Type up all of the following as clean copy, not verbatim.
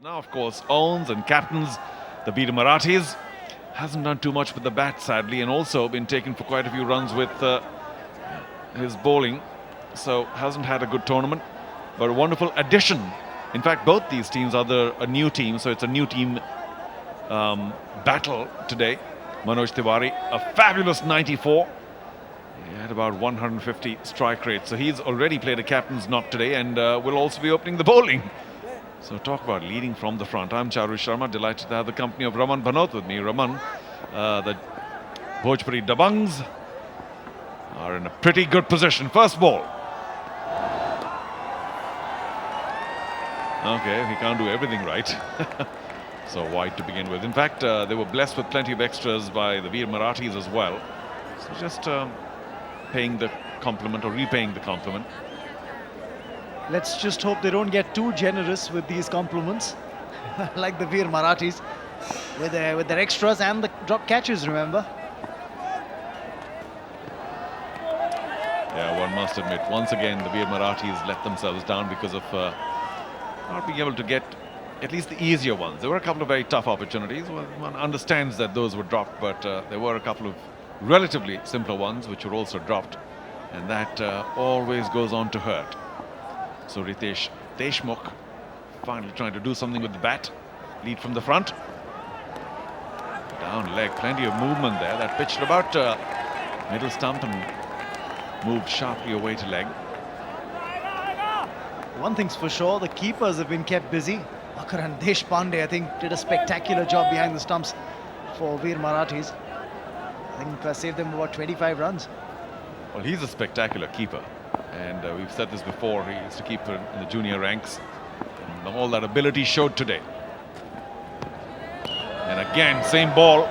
Now, of course, owns and captains the Veer Marathis. Hasn't done too much with the bat, sadly, and also been taken for quite a few runs with his bowling. So, hasn't had a good tournament, but a wonderful addition. In fact, both these teams are a new team, so it's a new team battle today. Manoj Tiwari, a fabulous 94. He had about 150 strike rate, so he's already played a captain's knock today and will also be opening the bowling. So talk about leading from the front. I'm Charu Sharma, delighted to have the company of Raman Bhanot with me. Raman, the Bhojpuri Dabangs are in a pretty good position. First ball. Okay, he can't do everything right. So wide to begin with. In fact, they were blessed with plenty of extras by the Veer Marathis as well. So just paying the compliment or repaying the compliment. Let's just hope they don't get too generous with these compliments, like the Veer Marathis, with their extras and the drop catches, remember? Yeah, one must admit, once again, the Veer Marathis let themselves down because of not being able to get at least the easier ones. There were a couple of very tough opportunities. Well, one understands that those were dropped, but there were a couple of relatively simpler ones which were also dropped, and that always goes on to hurt. So Ritesh Deshmukh finally trying to do something with the bat. Lead from the front. Down leg, plenty of movement there. That pitched about middle stump and moved sharply away to leg. One thing's for sure, the keepers have been kept busy. Makaran Deshpande, I think, did a spectacular job behind the stumps for Veer Marathis. I think saved them about 25 runs. Well, he's a spectacular keeper. And we've said this before, he used to keep in the junior ranks. And all that ability showed today. And again, same ball,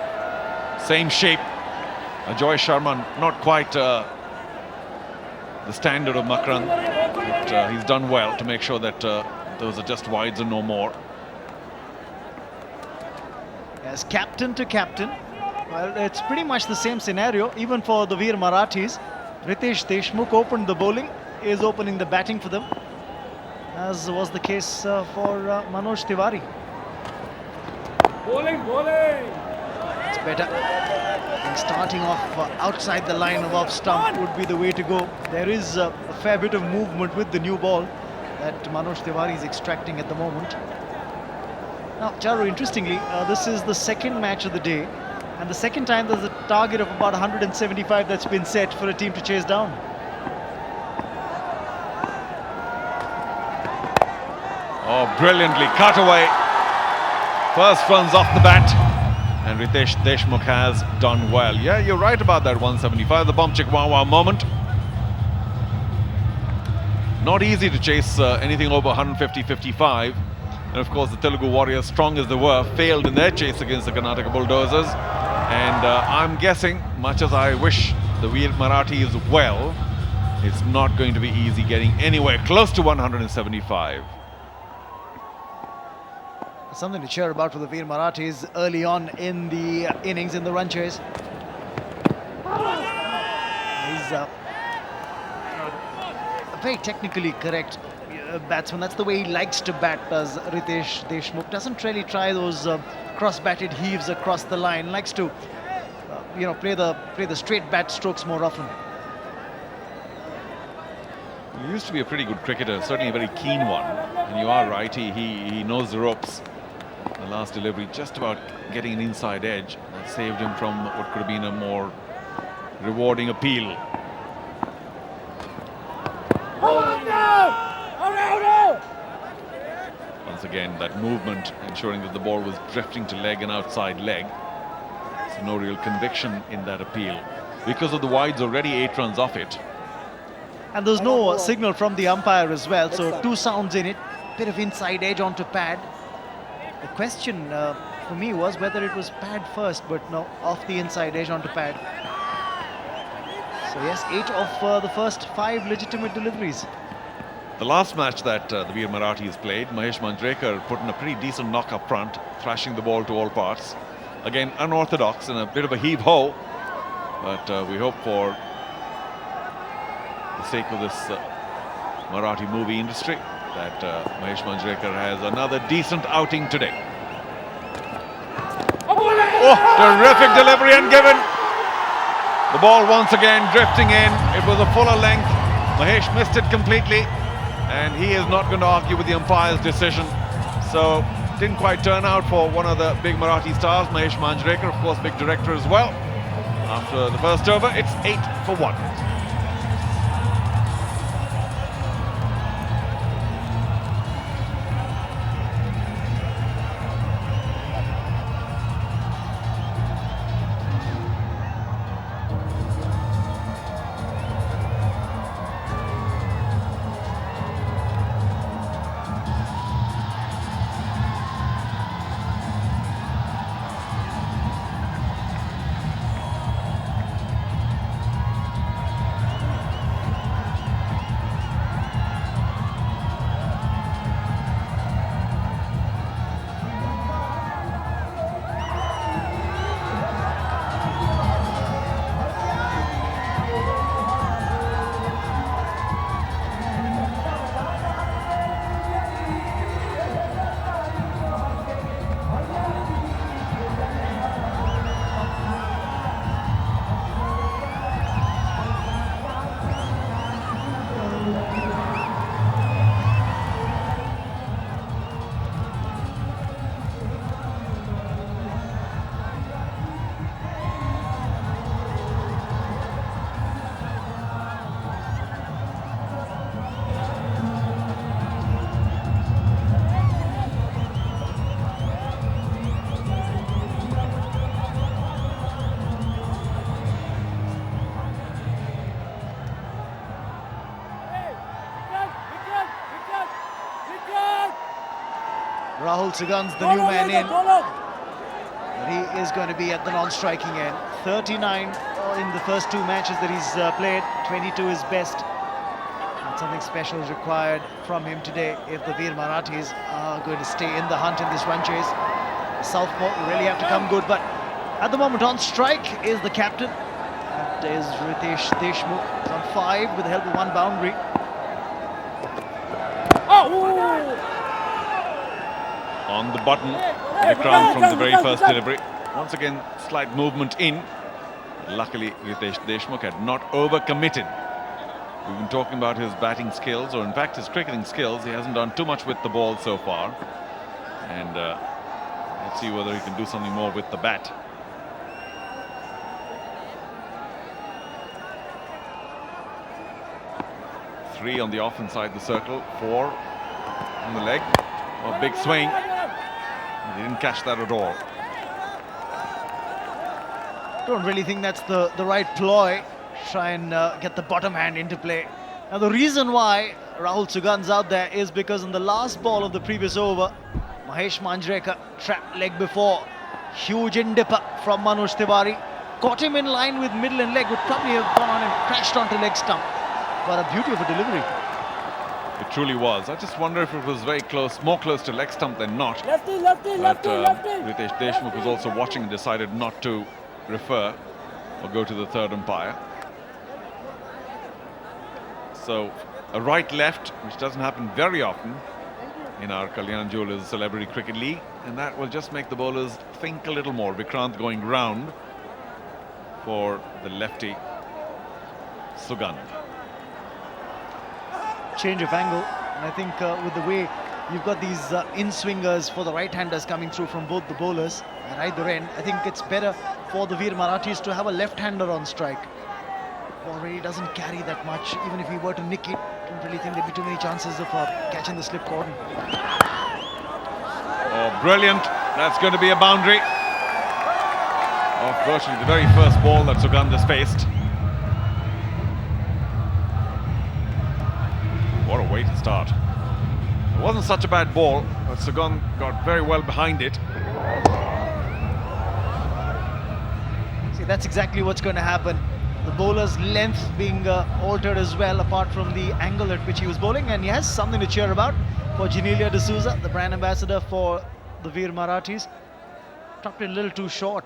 same shape. Ajoy Sharma, not quite the standard of Makaran, but he's done well to make sure that those are just wides and no more. As captain to captain, well, it's pretty much the same scenario, even for the Veer Marathis. Ritesh Deshmukh opened the bowling, is opening the batting for them, as was the case for Manoj Tiwari. Bowling. It's better. And starting off outside the line of off stump would be the way to go. There is a fair bit of movement with the new ball that Manoj Tiwari is extracting at the moment. Now, Charu, interestingly, this is the second match of the day, and the second time there's a target of about 175 that's been set for a team to chase down. Oh, brilliantly cut away. First runs off the bat, and Ritesh Deshmukh has done well. Yeah, you're right about that 175, the bump chick wow moment. Not easy to chase anything over 150-55. And of course, the Telugu Warriors, strong as they were, failed in their chase against the Karnataka Bulldozers. And I'm guessing, much as I wish the Veer Marathis well, it's not going to be easy getting anywhere close to 175. Something to cheer about for the Veer Marathis early on in the innings, in the run chase. He's a very technically correct batsman. That's the way he likes to bat, does Ritesh Deshmukh. Doesn't really try those cross-batted heaves across the line. Likes to, play the straight bat strokes more often. He used to be a pretty good cricketer, certainly a very keen one. And you are right, he knows the ropes. The last delivery just about getting an inside edge that saved him from what could have been a more rewarding appeal. Once again, that movement ensuring that the ball was drifting to leg and outside leg. So no real conviction in that appeal. Because of the wides, already 8 runs off it. And there's no signal from the umpire as well, so 2 sounds in it. Bit of inside edge onto pad. The question for me was whether it was pad first, but no, off the inside edge onto pad. So yes, 8 of the first 5 legitimate deliveries. The last match that the Veer Marathis played, Mahesh Manjrekar put in a pretty decent knock up front, thrashing the ball to all parts. Again, unorthodox and a bit of a heave-ho, but we hope for the sake of this Marathi movie industry that Mahesh Manjrekar has another decent outing today. Oh, terrific delivery and given. The ball once again drifting in. It was a fuller length. Mahesh missed it completely, and he is not going to argue with the umpire's decision. So, didn't quite turn out for one of the big Marathi stars, Mahesh Manjrekar, of course, big director as well. After the first over, it's 8 for 1. Rahul Sugan's the new man in. He is going to be at the non-striking end. 39 in the first 2 matches that he's played. 22 is best. And something special is required from him today if the Veer Marathis are going to stay in the hunt in this run chase. Southpaw really have to come good, but at the moment on strike is the captain. That is Ritesh Deshmukh. He's on 5 with the help of 1 boundary. On the button, Vikrant from the very first delivery. Once again, slight movement in. Luckily, Ritesh Deshmukh had not overcommitted. We've been talking about his batting skills, or in fact his cricketing skills. He hasn't done too much with the ball so far. And let's see whether he can do something more with the bat. Three on the off inside the circle, 4 on the leg. A big swing. He didn't catch that at all. Don't really think that's the right ploy. Try and get the bottom hand into play. Now the reason why Rahul Sugan's out there is because in the last ball of the previous over, Mahesh Manjrekar trapped leg before. Huge in-dipper from Manoj Tiwari. Caught him in line with middle and leg, would probably have gone on and crashed onto leg stump. But a beauty of a delivery. It truly was. I just wonder if it was very close, more close to leg stump than not. Lefty, lefty, lefty, lefty. Ritesh Deshmukh was also watching and decided not to refer or go to the third umpire. So a right-left, which doesn't happen very often in our Kalyan Jewellers Celebrity Cricket League, and that will just make the bowlers think a little more. Vikrant going round for the lefty Sugan. Change of angle, and I think with the way you've got these in-swingers for the right-handers coming through from both the bowlers at either end, I think it's better for the Veer Marathis to have a left-hander on strike. Ball really doesn't carry that much. Even if he were to nick it, I don't really think there'd be too many chances of catching the slip cordon. Oh, brilliant. That's going to be a boundary. Oh, virtually the very first ball that Sugan has faced. What a way to start. It wasn't such a bad ball, but Sugan got very well behind it. See, that's exactly what's going to happen. The bowler's length being altered as well, apart from the angle at which he was bowling, and he has something to cheer about for GeneliaD'Souza, the brand ambassador for the Veer Marathis. Dropped it a little too short.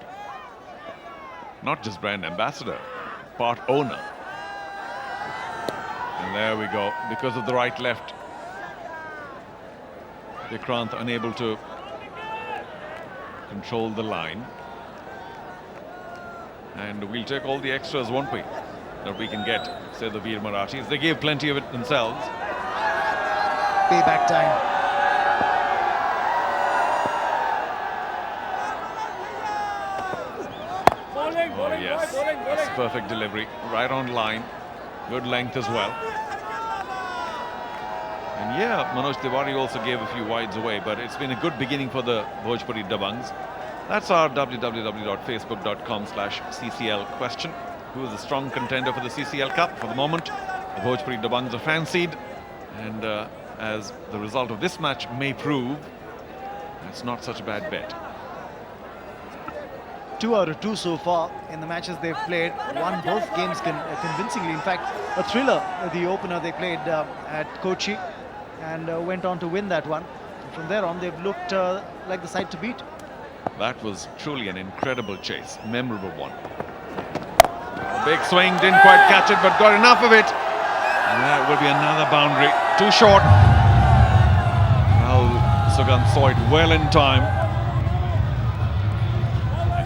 Not just brand ambassador, part owner. And there we go, because of the right-left Vikrant unable to control the line. And we'll take all the extras, won't we? That we can get, say the Veer Marathis. They gave plenty of it themselves. Payback time. Oh yes, that's perfect delivery. Right on line. Good length as well. And yeah, Manoj Tiwari also gave a few wides away, but it's been a good beginning for the Bhojpuri Dabangs. That's our www.facebook.com/CCL question. Who is the strong contender for the CCL Cup? For the moment, the Bhojpuri Dabangs are fancied. And as the result of this match may prove, it's not such a bad bet. 2 out of 2 so far in the matches they've played. Won both games convincingly. In fact, a thriller, the opener they played at Kochi, and went on to win that one. And from there on, they've looked like the side to beat. That was truly an incredible chase, memorable one. A big swing, didn't quite catch it, but got enough of it. And that will be another boundary. Too short. Well, Sugandh saw it well in time.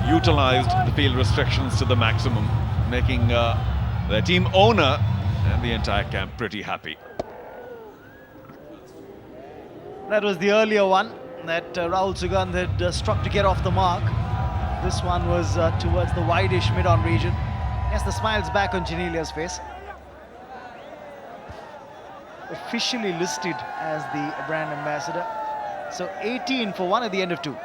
Utilized the field restrictions to the maximum, making their team owner and the entire camp pretty happy. That was the earlier one that Rahul Sugandh had struck to get off the mark. This one was towards the wide-ish mid-on region. Yes, the smile's back on Genelia's face. Officially listed as the brand ambassador. So 18 for 1 at the end of 2.